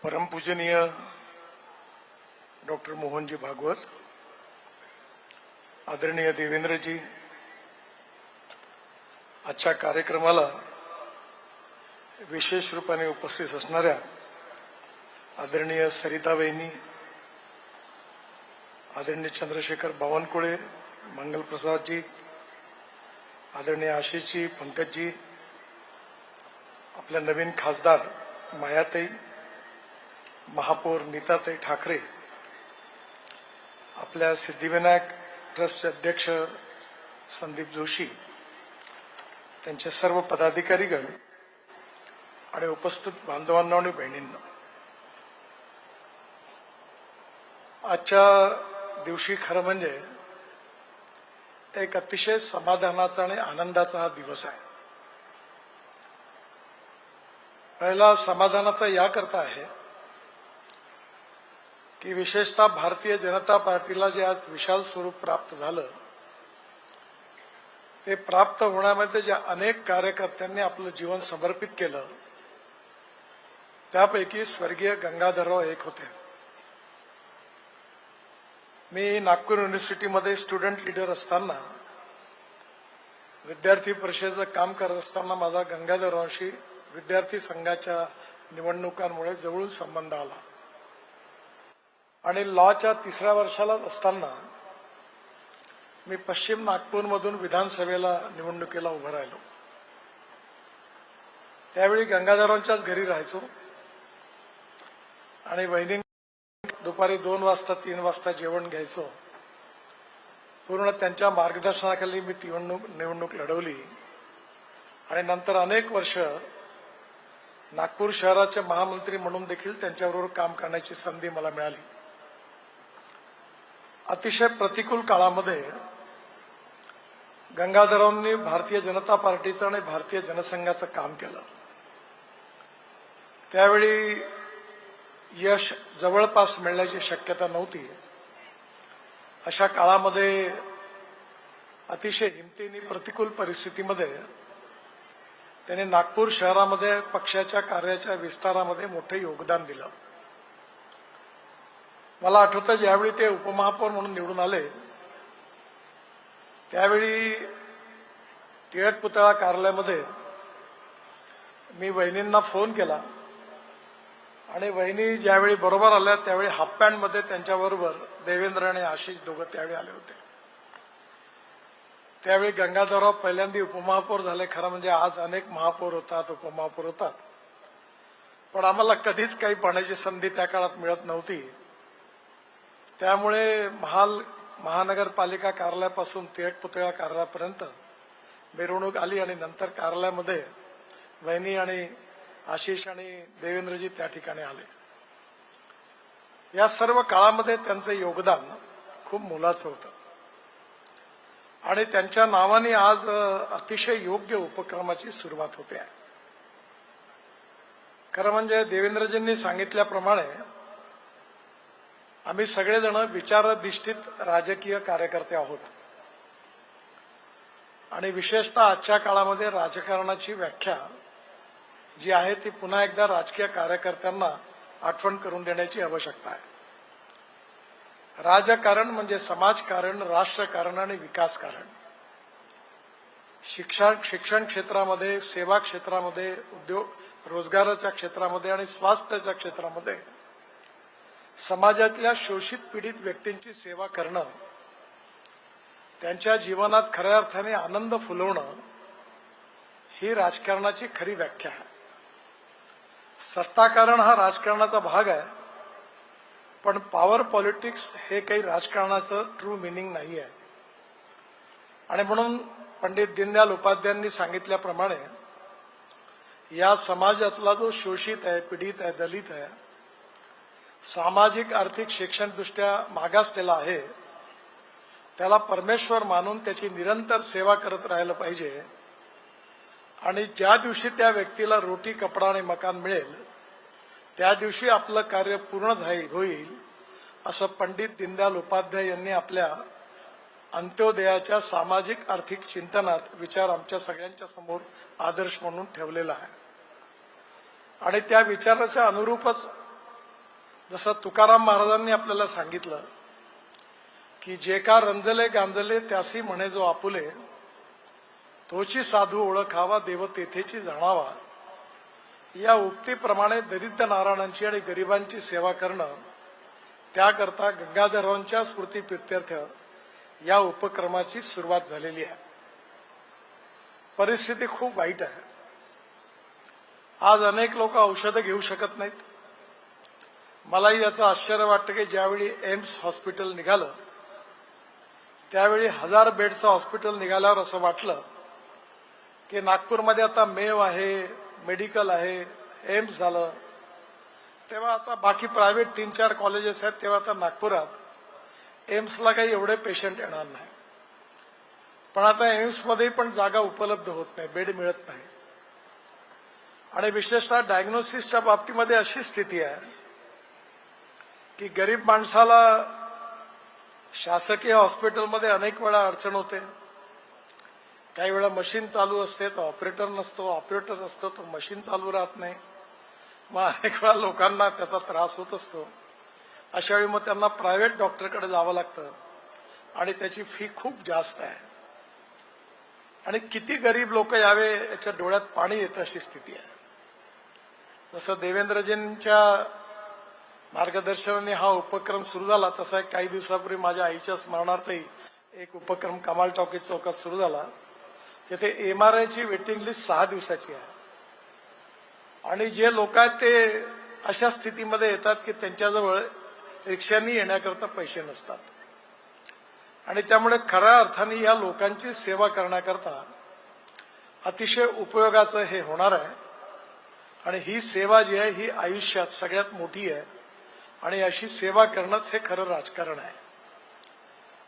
परमपूजनीय doctor Mohanji Bhagwat, आदरणीय देवेंद्रजी, आजच्या कार्यक्रमाला विशेष रूपाने उपस्थित असणाऱ्या आदरणीय सरिता वहिनी, आदरणीय चंद्रशेखर बावनकुळे, मंगलप्रसादजी, आदरणीय आशिषजी, पंकजजी, आपल्या नवीन खासदार मायाताई, महापौर नीताताई ठाकरे, आपल्या सिद्धिविनायक ट्रस्टचे अध्यक्ष संदीप जोशी, त्यांचे सर्व पदाधिकारीगण आणि उपस्थित बांधवांना आणि बहिणींना, आजच्या दिवशी खरं म्हणजे एक अतिशय समाधानाचा आणि आनंदाचा हा दिवस आहे. पहिला समाधानाचा याकरता आहे की विशेषतः भारतीय जनता पार्टीला जे आज विशाल स्वरूप प्राप्त झालं, ते प्राप्त होण्यामध्ये ज्या अनेक कार्यकर्त्यांनी आपलं जीवन समर्पित केलं, त्यापैकी स्वर्गीय गंगाधरराव एक होते. मी नागपूर युनिव्हर्सिटीमध्ये स्टुडंट लीडर असताना, विद्यार्थी परिषदेचं काम करत असताना माझा गंगाधररावांशी विद्यार्थी संघाच्या निवडणुकांमुळे जवळून संबंध आला आणि लॉच्या 3ऱ्या वर्षाला असताना मी पश्चिम नागपूरमधून विधानसभेला निवडणुकीला उभं राहिलो. त्यावेळी गंगाधररावांच्याच घरी राहायचो आणि वहिनी दुपारी 2 वाजता 3 वाजता जेवण घ्यायचो. पूर्ण त्यांच्या मार्गदर्शनाखाली मी ती निवडणूक लढवली आणि नंतर अनेक वर्ष नागपूर शहराचे महामंत्री म्हणून देखील त्यांच्याबरोबर काम करण्याची संधी मला मिळाली. अतिशय प्रतिकूल काळामध्ये गंगाधररावांनी भारतीय जनता पार्टीचं आणि भारतीय जनसंघाचं काम केलं. त्यावेळी यश जवळपास मिळण्याची शक्यता नव्हती. अशा काळामध्ये अतिशय हिमतीने प्रतिकूल परिस्थितीमध्ये त्यांनी नागपूर शहरामध्ये पक्षाच्या कार्याच्या विस्तारामध्ये मोठे योगदान दिलं. मला आठवतं, ज्यावेळी ते उपमहापौर म्हणून निवडून आले, त्यावेळी टिळक पुतळा कार्यालयामध्ये मी वहिनींना फोन केला आणि वहिनी ज्यावेळी बरोबर आल्या त्यावेळी हाफ पॅन्टमध्ये त्यांच्याबरोबर देवेंद्र आणि आशिष दोघं त्यावेळी आले होते. त्यावेळी गंगाधरराव पहिल्यांदा उपमहापौर झाले. खरं म्हणजे आज अनेक महापौर होतात, उपमहापौर होतात, पण आम्हाला कधीच काही पाहण्याची संधी त्या काळात मिळत नव्हती. त्यामुळे महानगरपालिका कार्यालयापासून टिळक पुतळा कार्यालयापर्यंत मिरवणूक आली आणि नंतर कार्यालयामध्ये वहिनी आणि आशिष आणि देवेंद्रजी त्या ठिकाणी आले. या सर्व काळामध्ये त्यांचं योगदान खूप मोलाचं होतं आणि त्यांच्या नावाने आज अतिशय योग्य उपक्रमाची सुरुवात होते आहे. खरं म्हणजे देवेंद्रजींनी सांगितल्याप्रमाणे आम्ही सगळेजण विचाराधिष्ठित राजकीय कार्यकर्ते आहोत आणि विशेषतः आजच्या काळामध्ये राजकारणाची व्याख्या जी आहे ती पुन्हा एकदा राजकीय कार्यकर्त्यांना आठवण करून देण्याची आवश्यकता आहे. राजकारण म्हणजे समाजकारण, राष्ट्रकारण आणि विकासकारण. शिक्षण क्षेत्रामध्ये, सेवा क्षेत्रामध्ये, उद्योग रोजगाराच्या क्षेत्रामध्ये आणि स्वास्थ्याच्या क्षेत्रामध्ये समाजातल्या शोषित पीडित व्यक्तींची सेवा करणं, त्यांच्या जीवनात खऱ्या अर्थाने आनंद फुलवणं, ही राजकारणाची खरी व्याख्या आहे. सत्ताकारण हा राजकारणाचा भाग आहे, पण पॉवर पॉलिटिक्स हे काही राजकारणाचं ट्रू मिनिंग नाही आहे. आणि म्हणून पंडित दीनदयाल उपाध्यायांनी सांगितल्याप्रमाणे या समाजातला जो शोषित आहे, पीडित आहे, दलित आहे, सामाजिक आर्थिक शैक्षणिकदृष्ट्या मागासलेला आहे, त्याला परमेश्वर मानून त्याची निरंतर सेवा करत राहिलं पाहिजे. आणि ज्या दिवशी त्या व्यक्तीला रोटी, कपडा आणि मकान मिळेल, त्या दिवशी आपलं कार्य पूर्ण होईल, असं पंडित दीनदयाल उपाध्याय यांनी आपल्या अंत्योदयाच्या सामाजिक आर्थिक चिंतनात विचार आमच्या सगळ्यांच्या समोर आदर्श म्हणून ठेवलेला आहे. आणि त्या विचाराच्या अनुरूपच जसं तुकाराम महाराजांनी आपल्याला सांगितलं की जे का रंजले गांजले त्यासी म्हणे जो आपुले, तोची साधू ओळखावा देव तेथेची जाणावा, या उक्तीप्रमाणे दरिद्र नारायणांची आणि गरिबांची सेवा करणं, त्याकरता गंगाधरांच्या स्मृती प्रित्यर्थ या उपक्रमाची सुरुवात झालेली आहे. परिस्थिती खूप वाईट आहे. आज अनेक लोक औषधं घेऊ शकत नाहीत. मलाही याचं आश्चर्य वाटतं की ज्यावेळी एम्स हॉस्पिटल निघालं त्यावेळी 1000 बेडचं हॉस्पिटल निघाल्यावर असं वाटलं की नागपूरमध्ये आता मेव आहे, मेडिकल आहे, एम्स झालं. तेव्हा आता बाकी प्रायव्हेट 3-4 कॉलेजेस आहेत, तेव्हा आता नागपुरात एम्सला काही एवढे पेशंट येणार नाही. पण आता एम्समध्ये पण जागा उपलब्ध होत नाही, बेड मिळत नाही. आणि विशेषतः डायग्नोसिसच्या बाबतीमध्ये अशी स्थिती आहे की गरीब माणसाला शासकीय हॉस्पिटलमध्ये अनेक वेळा अडचण होते. काही वेळा मशीन चालू असते तर ऑपरेटर नसतो, ऑपरेटर असतो तर मशीन चालू राहत नाही. मग अनेक वेळा लोकांना त्याचा त्रास होत असतो. अशा वेळी मग त्यांना प्रायव्हेट डॉक्टरकडे जावं लागतं आणि त्याची फी खूप जास्त आहे. आणि किती गरीब लोक यावे याच्या डोळ्यात पाणी येतं अशी स्थिती आहे. जसं देवेंद्रजींच्या मार्गदर्शनाने हा उपक्रम सुरू झाला, तसा काही दिवसापूर्वी माझ्या आईच्या स्मरणार्थही एक उपक्रम कमाल टॉकीज चौकात सुरू झाला. तिथे MRIची वेटिंग लिस्ट 6 दिवसाची आहे. आणि जे लोक आहेत ते अशा स्थितीमध्ये येतात की त्यांच्याजवळ रिक्षानी येण्याकरता पैसे नसतात. आणि त्यामुळे खऱ्या अर्थाने या लोकांची सेवा करण्याकरता अतिशय उपयोगाचं हे होणार आहे. आणि ही सेवा जी आहे ही आयुष्यात सगळ्यात मोठी आहे आणि अशी सेवा करणंच हे खरं राजकारण आहे.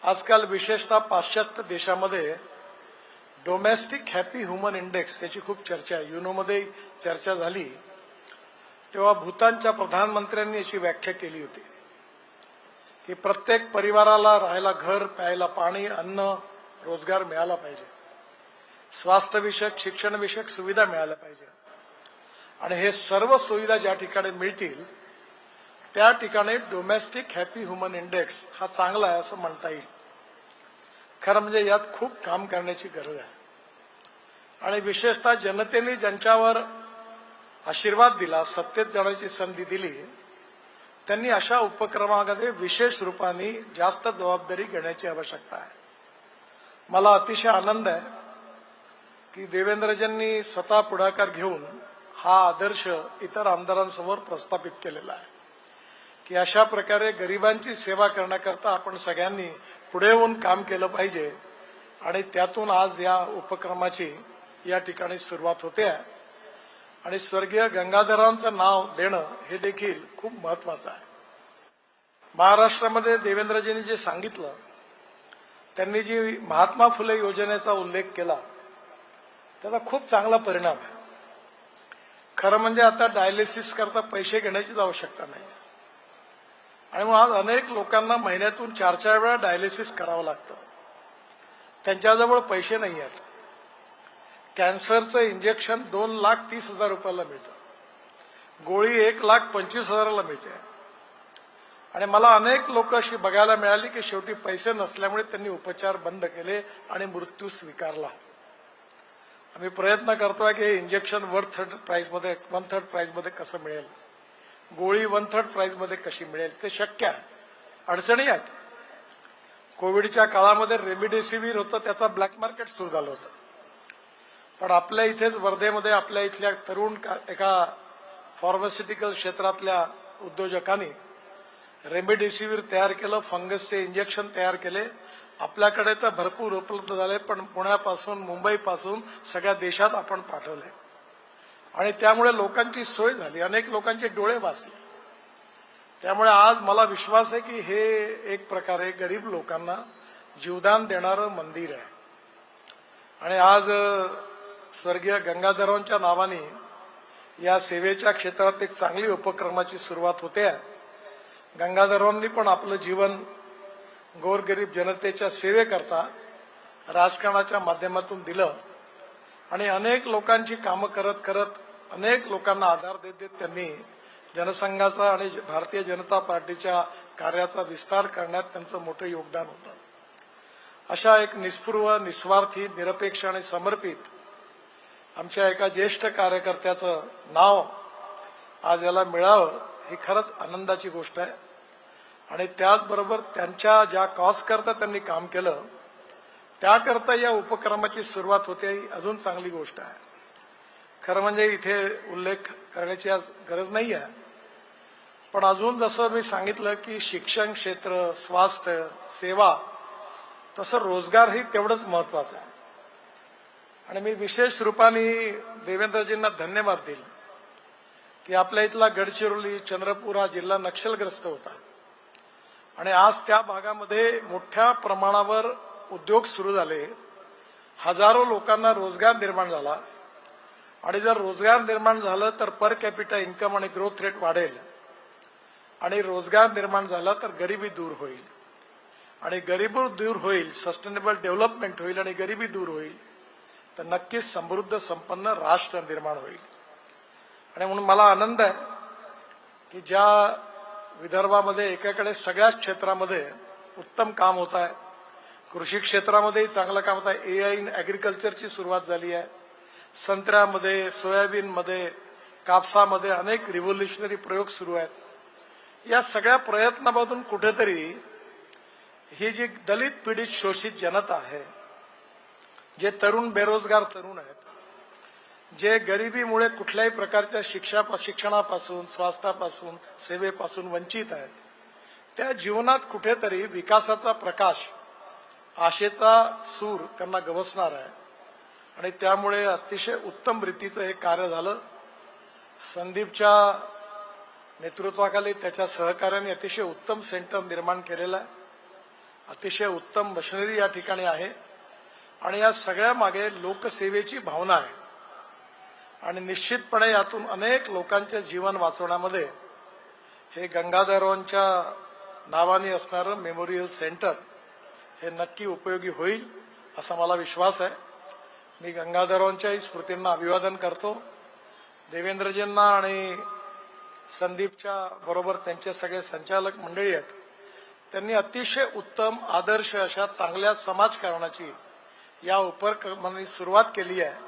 आजकाल विशेषतः पाश्चात्य देशामध्ये डोमेस्टिक हॅपी ह्युमन इंडेक्स याची खूप चर्चा आहे. युनोमध्ये चर्चा झाली तेव्हा भूतानच्या प्रधानमंत्र्यांनी याची व्याख्या केली होती की प्रत्येक परिवाराला राहायला घर, प्यायला पाणी, अन्न, रोजगार मिळाला पाहिजे. स्वास्थ्यविषयक, शिक्षणविषयक सुविधा मिळाल्या पाहिजे. आणि हे सर्व सुविधा ज्या ठिकाणी मिळतील त्या ठिकाणी डोमेस्टिक हॅपी ह्युमन इंडेक्स हा चांगला आहे असं म्हणता येईल. खरं म्हणजे यात खूप काम करण्याची गरज आहे. आणि विशेषतः जनतेने ज्यांच्यावर आशीर्वाद दिला, सत्तेत जाण्याची संधी दिली, त्यांनी अशा उपक्रमामध्ये विशेष रूपाने जास्त जबाबदारी घेण्याची आवश्यकता आहे. मला अतिशय आनंद आहे की देवेंद्रजींनी स्वतः पुढाकार घेऊन हा आदर्श इतर आमदारांसमोर प्रस्थापित केलेला आहे की अशा प्रकारे गरिबांची सेवा करण्याकरता आपण सगळ्यांनी पुढे येऊन काम केलं पाहिजे. आणि त्यातून आज या उपक्रमाची या ठिकाणी सुरुवात होते आहे. आणि स्वर्गीय गंगाधरांचं नाव देणं हे देखील खूप महत्वाचं आहे. महाराष्ट्रामध्ये देवेंद्रजींनी जे सांगितलं, त्यांनी जी महात्मा फुले योजनेचा उल्लेख केला त्याचा खूप चांगला परिणाम आहे. खरं म्हणजे आता डायलिसिस करता पैसे घेण्याचीच आवश्यकता नाही. आणि मग आज अनेक लोकांना महिन्यातून 4-4 वेळा डायलिसिस करावं लागतं. त्यांच्याजवळ पैसे नाही आहेत. कॅन्सरचं इंजेक्शन 2,30,000 रुपयाला मिळतं. गोळी 1,25,000ला मिळते. आणि मला अनेक लोक अशी बघायला मिळाली की शेवटी पैसे नसल्यामुळे त्यांनी उपचार बंद केले आणि मृत्यू स्वीकारला. आम्ही प्रयत्न करतोय की हे इंजेक्शन 1/3 प्राइसमध्ये कसं मिळेल, गोळी 1/3 प्राइसमध्ये कशी मिळेल, ते शक्य आहे. अडचणी आहेत. कोविडच्या काळामध्ये रेमडेसिवीर होतं, त्याचा ब्लॅक मार्केट सुरू झालं होतं. पण आपल्या इथेच वर्धेमध्ये आपल्या इथल्या तरुण एका फार्मास्युटिकल क्षेत्रातल्या उद्योजकांनी रेमडेसिवीर तयार केलं, फंगसचे इंजेक्शन तयार केले. आपल्याकडे तर भरपूर उपलब्ध झाले, पण पुण्यापासून, मुंबईपासून सगळ्या देशात आपण पाठवले. आणि त्यामुळे लोकांची सोय झाली, अनेक लोकांचे डोळे वाचले. त्यामुळे आज मला विश्वास आहे की हे एक प्रकारे गरीब लोकांना जीवदान देणारं मंदिर आहे. आणि आज स्वर्गीय गंगाधरांच्या नावाने या सेवेच्या क्षेत्रात एक चांगली उपक्रमाची सुरुवात होते आहे. गंगाधरांनी पण आपलं जीवन गोरगरीब जनतेच्या सेवेकरता राजकारणाच्या माध्यमातून दिलं. आणि अनेक लोकांची कामं करत करत, अनेक लोकांना आधार देत देत त्यांनी जनसंघाचा आणि भारतीय जनता पार्टीच्या कार्याचा विस्तार करण्यात त्यांचं मोठं योगदान होतं. अशा एक निस्पृह, निस्वार्थी, निरपेक्ष आणि समर्पित आमच्या एका ज्येष्ठ कार्यकर्त्याचं नाव आज याला मिळावं ही खरंच आनंदाची गोष्ट आहे. आणि त्याचबरोबर त्यांच्या ज्या कॉज करता त्यांनी काम केलं त्याकरता या उपक्रमाची सुरुवात होते ही अजून चांगली गोष्ट आहे. खरं म्हणजे इथे उल्लेख करण्याची आज गरज नाही आहे, पण अजून जसं मी सांगितलं की शिक्षण क्षेत्र, स्वास्थ्य सेवा, तसं रोजगारही तेवढंच महत्वाचं आहे. आणि मी विशेष रूपाने देवेंद्रजींना धन्यवाद देईल की आपल्या इथला गडचिरोली, चंद्रपूर हा जिल्हा नक्षलग्रस्त होता आणि आज त्या भागामध्ये मोठ्या प्रमाणावर उद्योग सुरू झाले, हजारो लोकांना रोजगार निर्माण झाला. आणि जर रोजगार निर्माण झालं तर पर कॅपिटा इन्कम आणि ग्रोथ रेट वाढेल आणि रोजगार निर्माण झाला तर गरिबी दूर होईल आणि गरिबी दूर होईल, सस्टेनेबल डेव्हलपमेंट होईल आणि गरिबी दूर होईल तर नक्कीच समृद्ध संपन्न राष्ट्र निर्माण होईल. आणि म्हणून मला आनंद आहे की ज्या विदर्भामध्ये एकाकडे सगळ्याच क्षेत्रामध्ये उत्तम काम होत आहे, कृषी क्षेत्रामध्येही चांगलं काम होत आहे, AI इन ॲग्रिकल्चरची सुरुवात झाली आहे, संत्र्यामध्ये, सोयाबीनमध्ये, कापसामध्ये अनेक रिव्होल्युशनरी प्रयोग सुरू आहेत. या सगळ्या प्रयत्नामधून कुठेतरी ही जी दलित पीडित शोषित जनता आहे, जे तरुण बेरोजगार तरुण आहेत, जे गरिबीमुळे कुठल्याही प्रकारच्या शिक्षणापासून, स्वास्थ्यापासून, सेवेपासून वंचित आहेत, त्या जीवनात कुठेतरी विकासाचा प्रकाश, आशेचा सूर त्यांना गवसणार आहे. आणि त्यामुळे अतिशय उत्तम रीतीचं हे कार्य झालं. संदीपच्या नेतृत्वाखाली त्याच्या सहकार्याने अतिशय उत्तम सेंटर निर्माण केलेलं आहे, अतिशय उत्तम मशिनरी या ठिकाणी आहे आणि या सगळ्या मागे लोकसेवेची भावना आहे. आणि निश्चितपणे यातून अनेक लोकांचे जीवन वाचवण्यामध्ये हे गंगाधरांच्या नावाने असणारं मेमोरियल सेंटर हे नक्की उपयोगी होईल असा मला विश्वास आहे. मी गंगाधरांच्याही स्मृतींना अभिवादन करतो. देवेंद्रजींना आणि संदीपच्या बरोबर त्यांचे सगळे संचालक मंडळी आहेत, त्यांनी अतिशय उत्तम आदर्श अशा चांगल्या समाजकारणाची या उपक्रमाने सुरुवात केली आहे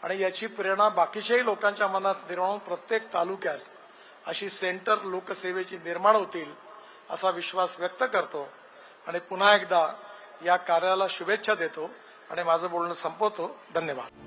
आणि याची प्रेरणा बाकीच्याही लोकांच्या मनात निर्माण प्रत्येक तालुक्यात अशी सेंटर लोकसेवेची निर्माण होतील असा विश्वास व्यक्त करतो आणि पुन्हा एकदा या कार्याला शुभेच्छा देतो आणि माझं बोलणं संपवतो. धन्यवाद.